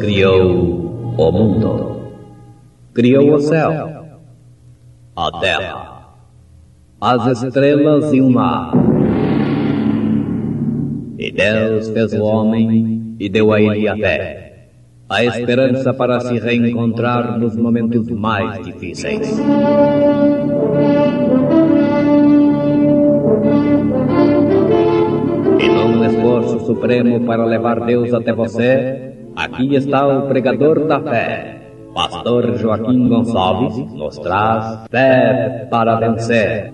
criou o mundo. Criou o céu, a terra, as estrelas e o mar. E Deus fez o homem e deu a ele a fé, a esperança para se reencontrar nos momentos mais difíceis. E num esforço supremo para levar Deus até você, aqui está o pregador da fé, Pastor Joaquim Gonçalves, nos traz fé para vencer.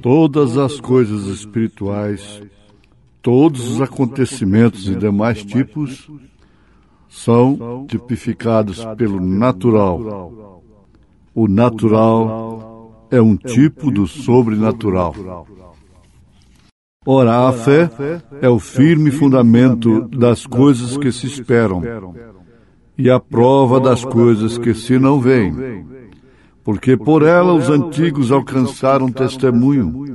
Todas as coisas espirituais, todos os acontecimentos e demais tipos são tipificados pelo natural. O natural é um tipo do sobrenatural. Ora, a fé é o firme fundamento das coisas que se esperam e a prova das coisas que se não veem, porque por ela os antigos alcançaram testemunho.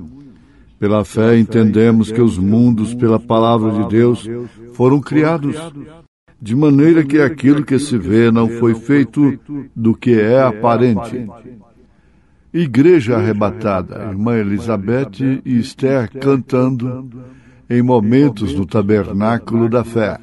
Pela fé entendemos que os mundos, pela palavra de Deus, foram criados, de maneira que aquilo que se vê não foi feito do que é aparente. Igreja arrebatada, irmã Elizabeth e Esther cantando em momentos no tabernáculo da fé.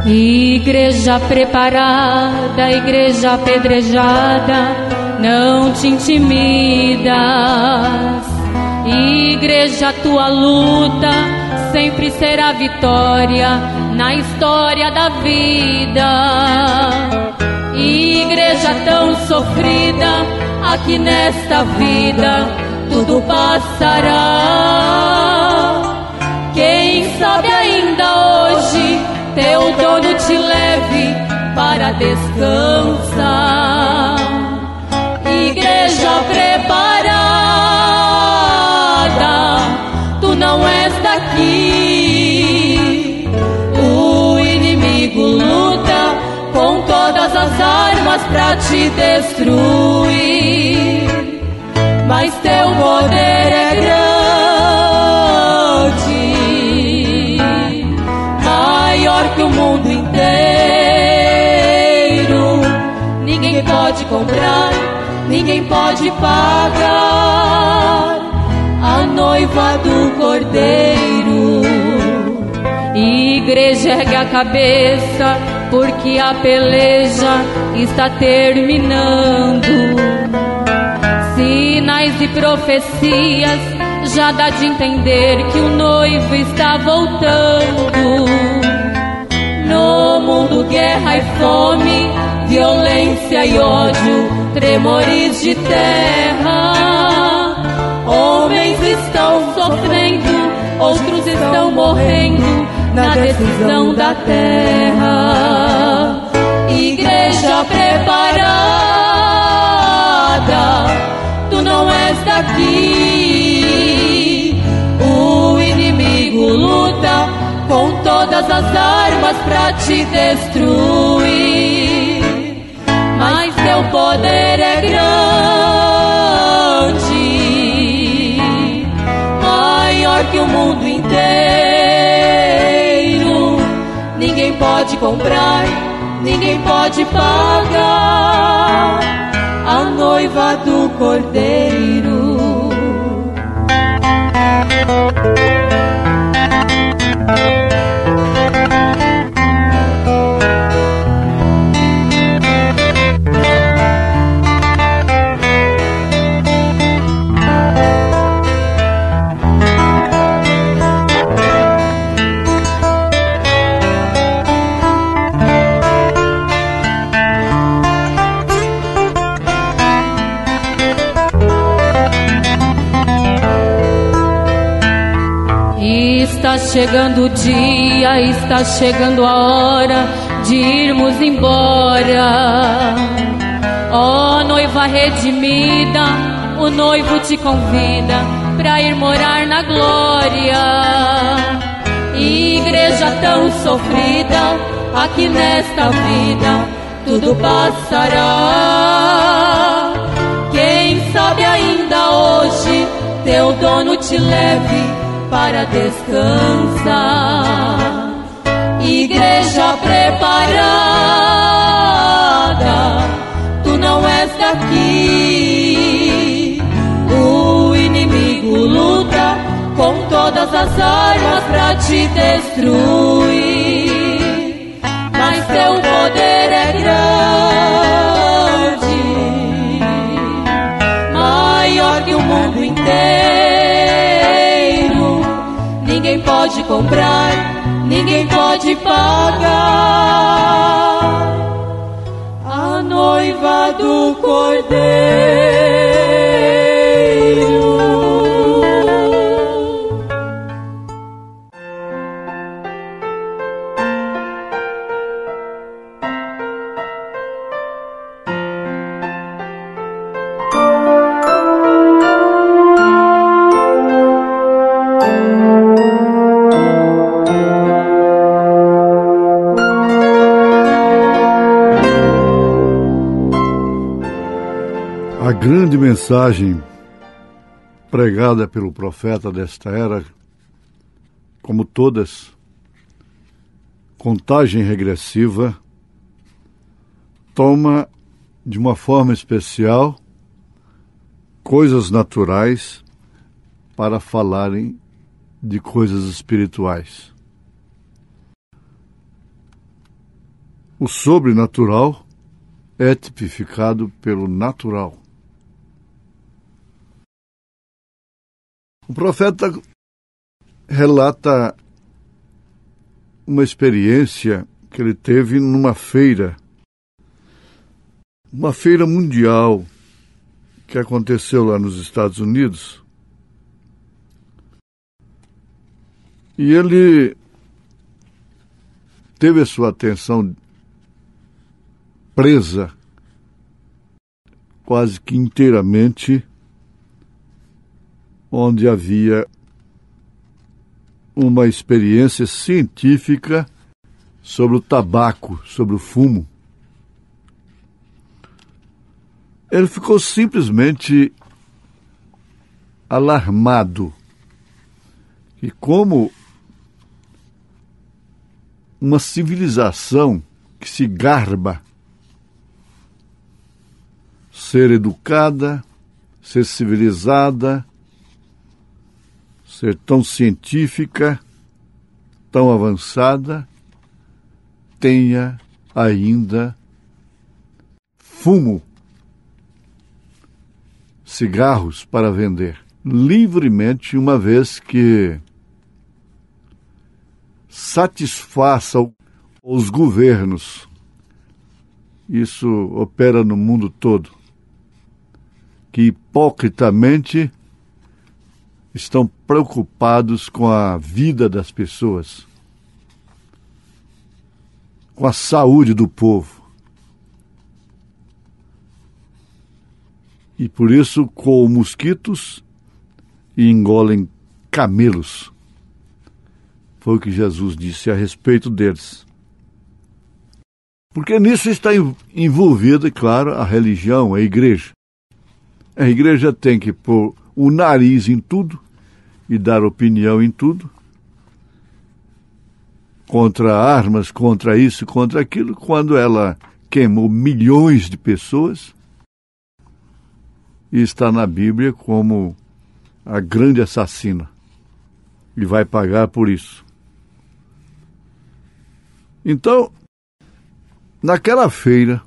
Igreja preparada, igreja apedrejada, não te intimidas. Igreja, tua luta sempre será vitória na história da vida. Igreja tão sofrida, aqui nesta vida tudo passará. Quem sabe ainda hoje teu dono te leve para descansar. Igreja preparada, tu não és daqui. O inimigo luta com todas as armas para te destruir, mas teu poder é grande, maior que o mundo inteiro. Ninguém pode comprar, ninguém pode pagar a noiva do Cordeiro. Igreja, ergue a cabeça, porque a peleja está terminando. Sinais e profecias já dá de entender que o noivo está voltando. No mundo, guerra e fome, violência e ódio, tremores de terra. Homens estão sofrendo, outros estão morrendo na decisão da terra. Igreja preparada, tu não és daqui. O inimigo luta todas as armas pra te destruir, mas teu poder é grande, maior que o mundo inteiro. Ninguém pode comprar, ninguém pode pagar a noiva do Cordeiro. Está chegando o dia, está chegando a hora de irmos embora. Ó noiva redimida, o noivo te convida pra ir morar na glória. Igreja tão sofrida, aqui nesta vida tudo passará. Quem sabe ainda hoje teu dono te leve para descansar. Igreja preparada, tu não és daqui. O inimigo luta com todas as armas pra te destruir, mas teu poder é grande, maior que o mundo inteiro. Ninguém pode comprar, ninguém pode pagar a noiva do Cordeiro. A grande mensagem pregada pelo profeta desta era, como todas, contagem regressiva, toma de uma forma especial coisas naturais para falarem de coisas espirituais. O sobrenatural é tipificado pelo natural. O profeta relata uma experiência que ele teve numa feira, uma feira mundial que aconteceu lá nos Estados Unidos. E ele teve a sua atenção presa quase que inteiramente onde havia uma experiência científica sobre o tabaco, sobre o fumo. Ele ficou simplesmente alarmado. E como uma civilização que se garba ser educada, ser civilizada, ser tão científica, tão avançada, tenha ainda fumo, cigarros para vender livremente, uma vez que satisfaça os governos. Isso opera no mundo todo, que hipocritamente estão preocupados com a vida das pessoas, com a saúde do povo. E por isso coam mosquitos e engolem camelos. Foi o que Jesus disse a respeito deles. Porque nisso está envolvida, claro, a religião, a igreja. A igreja tem que pôr o nariz em tudo e dar opinião em tudo, contra armas, contra isso, contra aquilo, quando ela queimou milhões de pessoas e está na Bíblia como a grande assassina e vai pagar por isso. Então, naquela feira,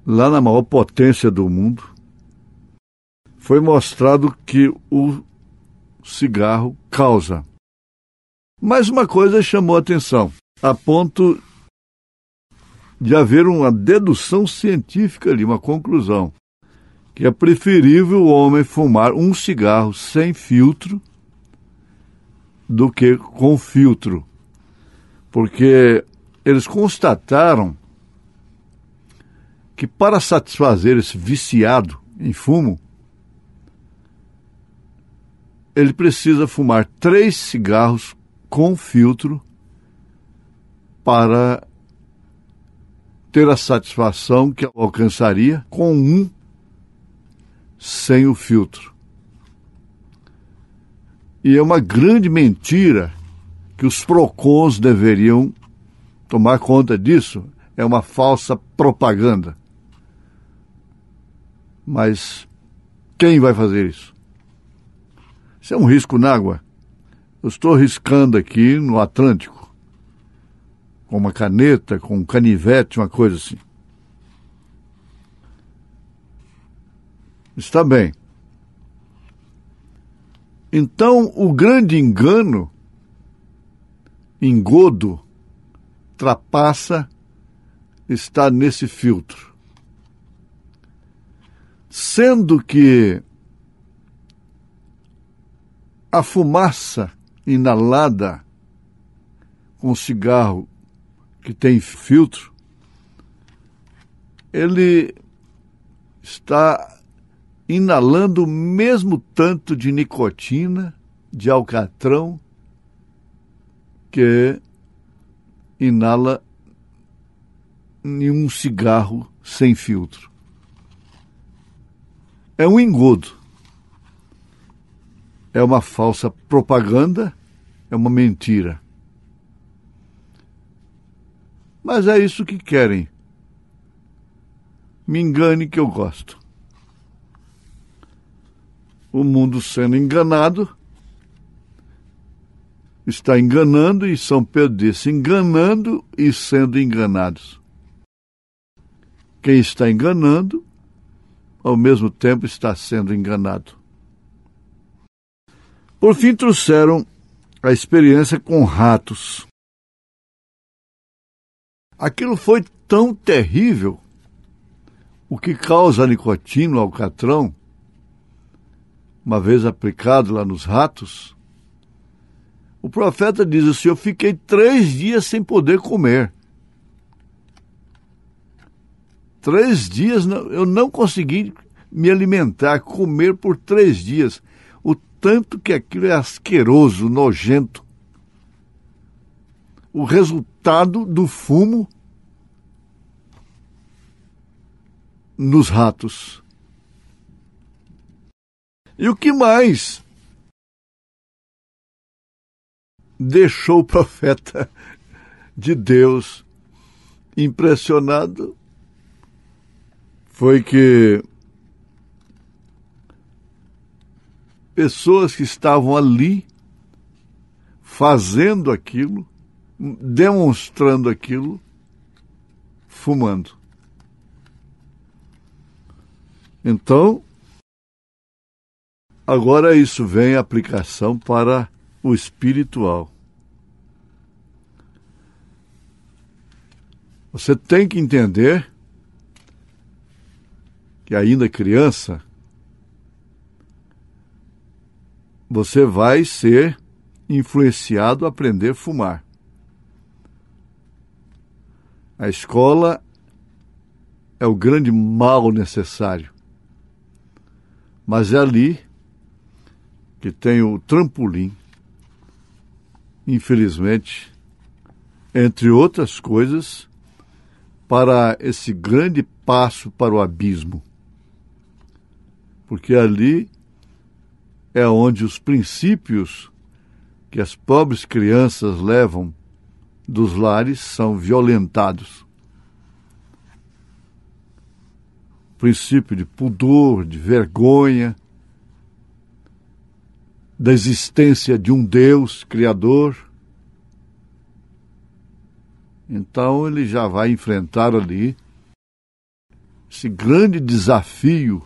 lá na maior potência do mundo, foi mostrado que o cigarro causa. Mas uma coisa chamou a atenção, a ponto de haver uma dedução científica ali, uma conclusão, que é preferível o homem fumar um cigarro sem filtro do que com filtro. Porque eles constataram que para satisfazer esse viciado em fumo, ele precisa fumar 3 cigarros com filtro para ter a satisfação que alcançaria com um sem o filtro. E é uma grande mentira que os PROCONs deveriam tomar conta disso. É uma falsa propaganda. Mas quem vai fazer isso? Isso é um risco na água. Eu estou riscando aqui no Atlântico, com uma caneta, com um canivete, uma coisa assim. Está bem. Então, o grande engano, engodo, trapaça, está nesse filtro. Sendo que a fumaça inalada com cigarro que tem filtro, ele está inalando o mesmo tanto de nicotina, de alcatrão, que inala em um cigarro sem filtro. É um engodo. É uma falsa propaganda, é uma mentira. Mas é isso que querem. Me engane que eu gosto. O mundo sendo enganado, está enganando e São Pedro disse, enganando e sendo enganados. Quem está enganando, ao mesmo tempo está sendo enganado. Por fim, trouxeram a experiência com ratos. Aquilo foi tão terrível, o que causa a nicotina, o alcatrão, uma vez aplicado lá nos ratos. O profeta diz assim, eu fiquei 3 dias sem poder comer. 3 dias eu não consegui me alimentar, comer por 3 dias. O tanto que aquilo é asqueroso, nojento. O resultado do fumo nos ratos. E o que mais deixou o profeta de Deus impressionado foi que pessoas que estavam ali fazendo aquilo, demonstrando aquilo, fumando. Então, agora isso vem a aplicação para o espiritual. Você tem que entender que ainda criança, você vai ser influenciado a aprender a fumar. A escola é o grande mal necessário. Mas é ali que tem o trampolim infelizmente, entre outras coisas, para esse grande passo para o abismo. Porque ali é onde os princípios que as pobres crianças levam dos lares são violentados. O princípio de pudor, de vergonha, da existência de um Deus criador. Então ele já vai enfrentar ali esse grande desafio,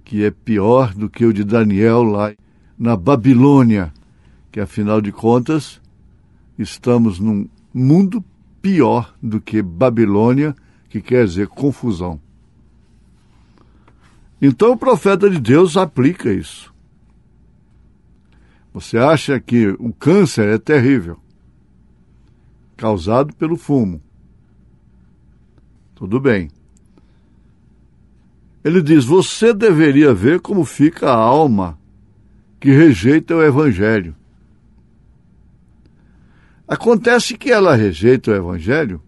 que é pior do que o de Daniel lá na Babilônia, que afinal de contas estamos num mundo pior do que Babilônia, que quer dizer confusão. Então o profeta de Deus aplica isso. Você acha que o câncer é terrível, causado pelo fumo. Tudo bem. Ele diz, você deveria ver como fica a alma que rejeita o Evangelho. Acontece que ela rejeita o Evangelho,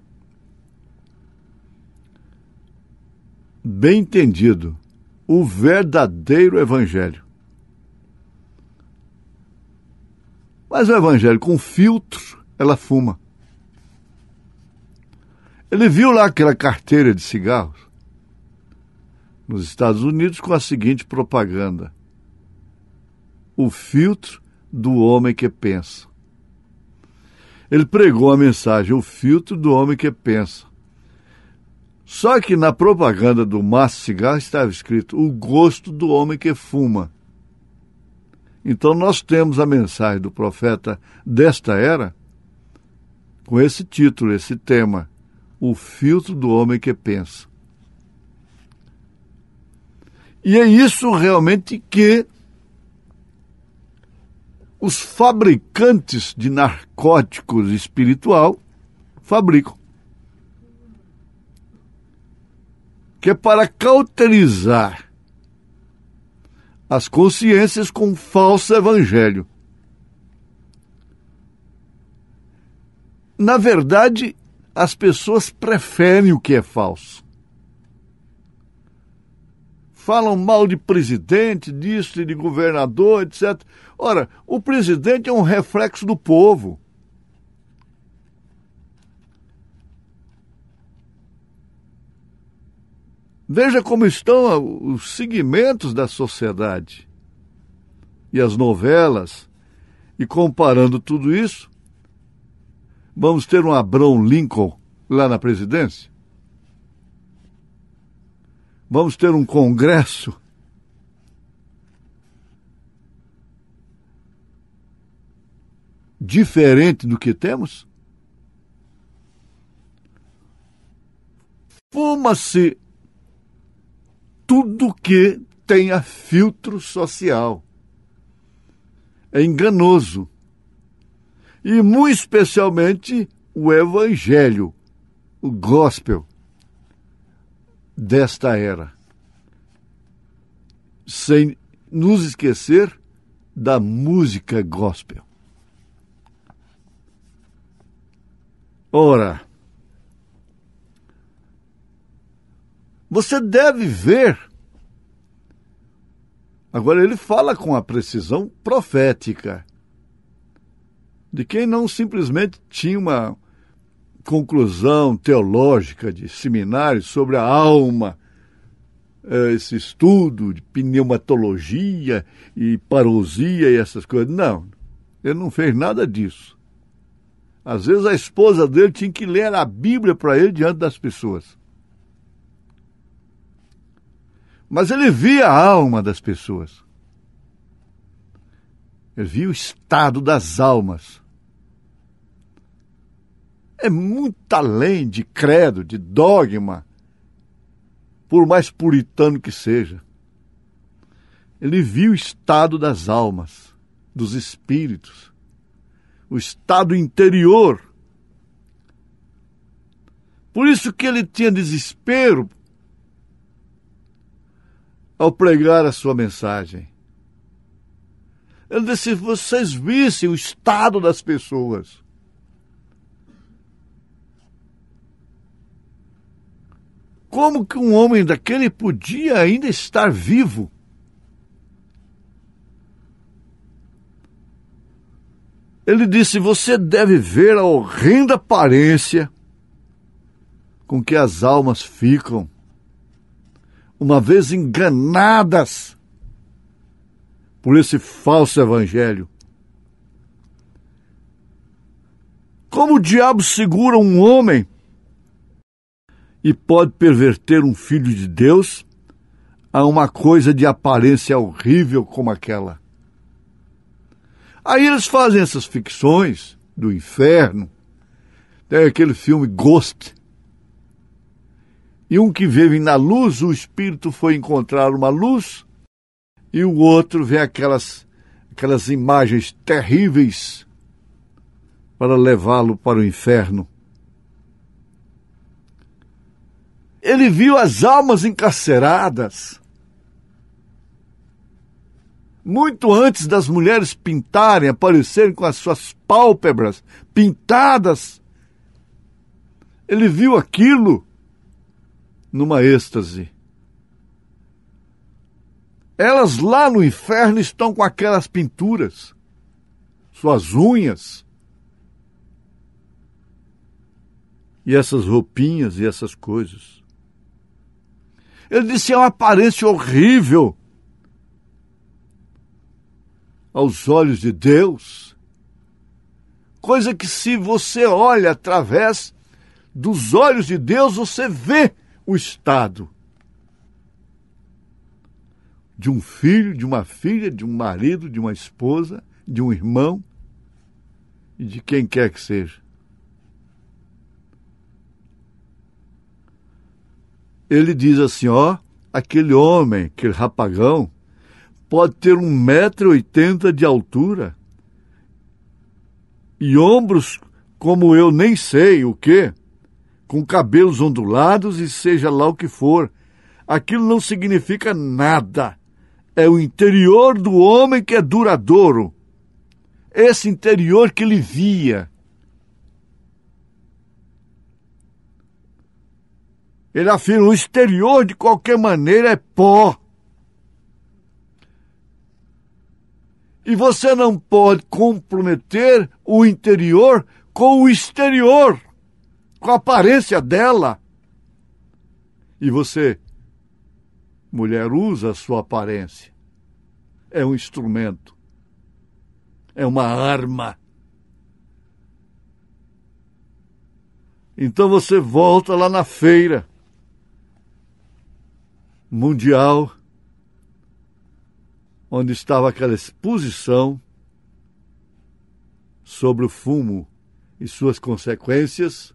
bem entendido, o verdadeiro Evangelho. Mas o Evangelho com filtro, ela fuma. Ele viu lá aquela carteira de cigarros nos Estados Unidos com a seguinte propaganda: o filtro do homem que pensa. Ele pregou a mensagem, o filtro do homem que pensa. Só que na propaganda do maço de cigarro estava escrito o gosto do homem que fuma. Então nós temos a mensagem do profeta desta era com esse título, esse tema: o filtro do homem que pensa. E é isso realmente que os fabricantes de narcóticos espiritual fabricam. Que é para cauterizar as consciências com falso evangelho. Na verdade, as pessoas preferem o que é falso. Falam mal de presidente, disso, de governador, etc. Ora, o presidente é um reflexo do povo. Veja como estão os segmentos da sociedade e as novelas. E comparando tudo isso, vamos ter um Abraham Lincoln lá na presidência? Vamos ter um congresso diferente do que temos? Fuma-se tudo que tenha filtro social. É enganoso. E muito especialmente o evangelho, o gospel desta era. Sem nos esquecer da música gospel. Ora, você deve ver. Agora ele fala com a precisão profética de quem não simplesmente tinha uma conclusão teológica de seminário sobre a alma, esse estudo de pneumatologia e parousia e essas coisas. Não, ele não fez nada disso. Às vezes a esposa dele tinha que ler a Bíblia para ele diante das pessoas. Mas ele via a alma das pessoas. Ele via o estado das almas. É muito além de credo, de dogma, por mais puritano que seja. Ele viu o estado das almas, dos espíritos, o estado interior. Por isso que ele tinha desespero ao pregar a sua mensagem. Ele disse, se vocês vissem o estado das pessoas. Como que um homem daquele podia ainda estar vivo? Ele disse, você deve ver a horrenda aparência com que as almas ficam, uma vez enganadas por esse falso evangelho. Como o diabo segura um homem e pode perverter um filho de Deus a uma coisa de aparência horrível como aquela? Aí eles fazem essas ficções do inferno. Tem aquele filme Ghost. E um que vive na luz, o espírito foi encontrar uma luz, e o outro vê aquelas imagens terríveis para levá-lo para o inferno. Ele viu as almas encarceradas. Muito antes das mulheres pintarem, aparecerem com as suas pálpebras pintadas, ele viu aquilo numa êxtase. Elas lá no inferno estão com aquelas pinturas, suas unhas, e essas roupinhas e essas coisas. Ele disse, é uma aparência horrível aos olhos de Deus, coisa que se você olha através dos olhos de Deus, você vê o estado de um filho, de uma filha, de um marido, de uma esposa, de um irmão e de quem quer que seja. Ele diz assim, aquele homem, aquele rapagão, pode ter 1,80 m de altura e ombros como eu nem sei o quê, com cabelos ondulados e seja lá o que for. Aquilo não significa nada. É o interior do homem que é duradouro. Esse interior que ele via. Ele afirma, o exterior de qualquer maneira é pó. E você não pode comprometer o interior com o exterior, com a aparência dela. E você, mulher, usa a sua aparência. É um instrumento. É uma arma. Então você volta lá na feira mundial, onde estava aquela exposição sobre o fumo e suas consequências,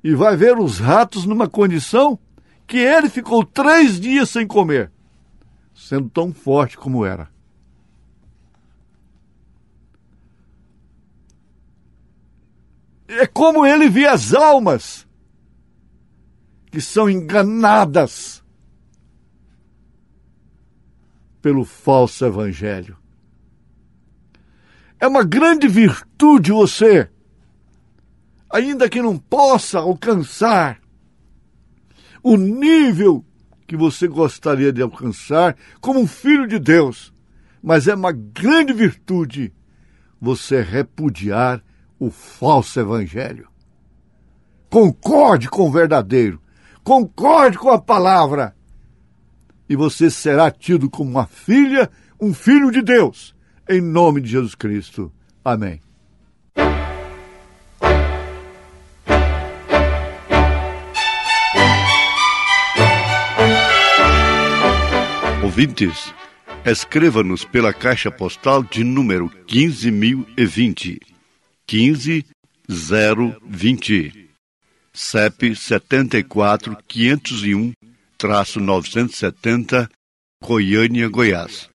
e vai ver os ratos numa condição que ele ficou 3 dias sem comer, sendo tão forte como era. É como ele via as almas que são enganadas pelo falso evangelho. É uma grande virtude você, ainda que não possa alcançar o nível que você gostaria de alcançar como um filho de Deus, mas é uma grande virtude você repudiar o falso evangelho. Concorde com o verdadeiro, concorde com a palavra, e você será tido como uma filha, um filho de Deus, em nome de Jesus Cristo. Amém. Ouvintes, escreva-nos pela caixa postal de número 15.020, 15020, CEP 74501-970, Goiânia, Goiás.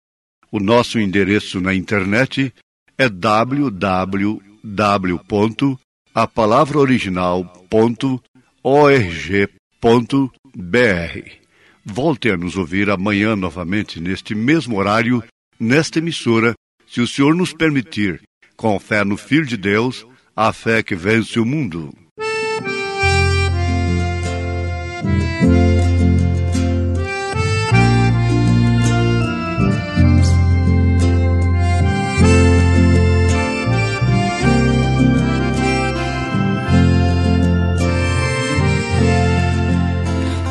O nosso endereço na internet é www.apalavraoriginal.org.br. Volte a nos ouvir amanhã novamente neste mesmo horário nesta emissora, se o Senhor nos permitir, com fé no Filho de Deus, a fé que vence o mundo.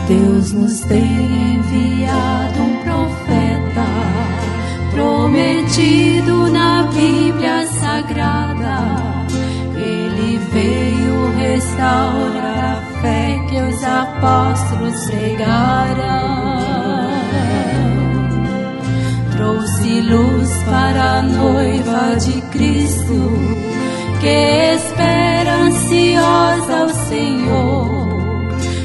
Deus nos tem enviado um profeta, prometido na Bíblia Sagrada. Ele veio restaurar a fé que os apóstolos pregaram. Trouxe luz para a noiva de Cristo, que espera ansiosa o Senhor.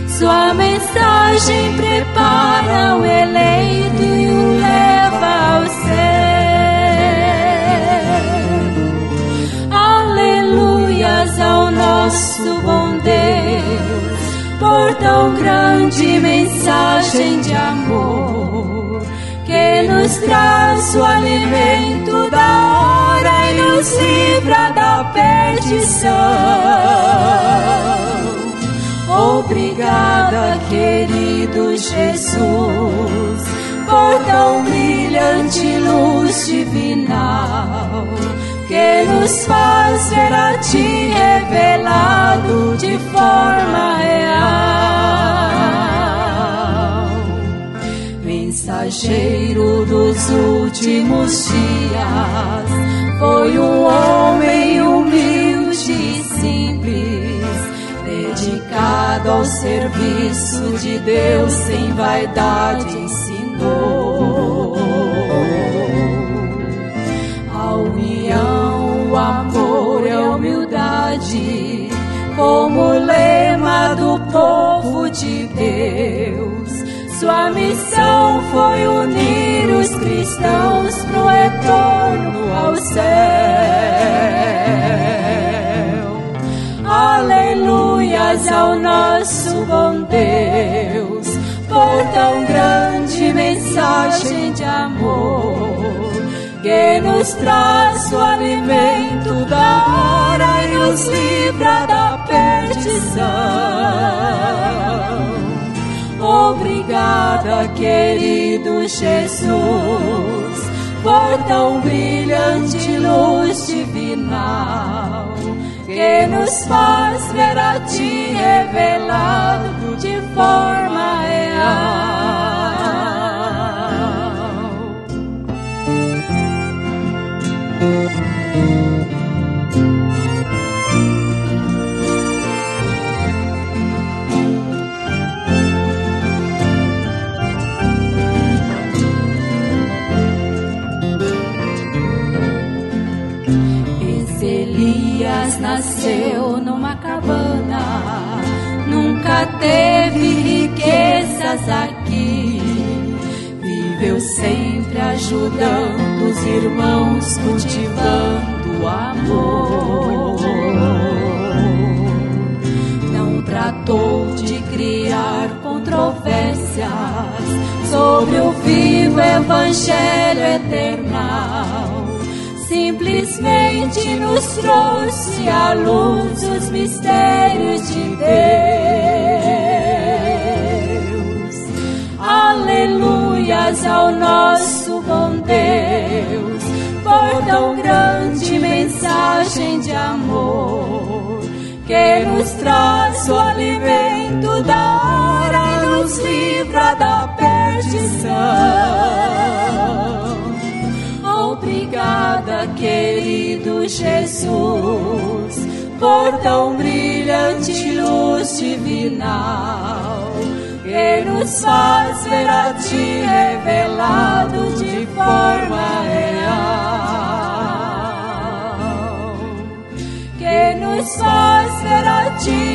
Sua mensagem prepara o eleito e o leva ao céu. Aleluias ao nosso bom Deus, por tão grande mensagem de amor, que nos traz o alimento da hora e nos livra da perdição. Obrigada, querido Jesus, por tão brilhante luz divinal, que nos faz ver a Ti revelado de forma real. Mensageiro dos últimos dias, foi um homem humilde e simples, dedicado ao serviço de Deus, sem vaidade ensinou. A união, o amor e a humildade, como lema do povo de Deus. Sua missão foi unir os cristãos pro retorno ao céu. Aleluias ao nosso bom Deus, por tão grande mensagem de amor, que nos traz o alimento da hora e nos livra da perdição. Obrigada, querido Jesus, por tão brilhante luz divinal, que nos faz ver a Ti revelado de forma real. Elias nasceu numa cabana, nunca teve riquezas aqui. Viveu sempre ajudando os irmãos, cultivando o amor. Não tratou de criar controvérsias sobre o vivo evangelho eternal. Simplesmente nos trouxe à luz os mistérios de Deus. Aleluias ao nosso bom Deus, por tão grande mensagem de amor, que nos traz o alimento da hora e nos livra da perdição. Obrigada, querido Jesus, por tão brilhante luz divinal, que nos faz ver a Ti revelado de forma real. Que nos faz ver a Ti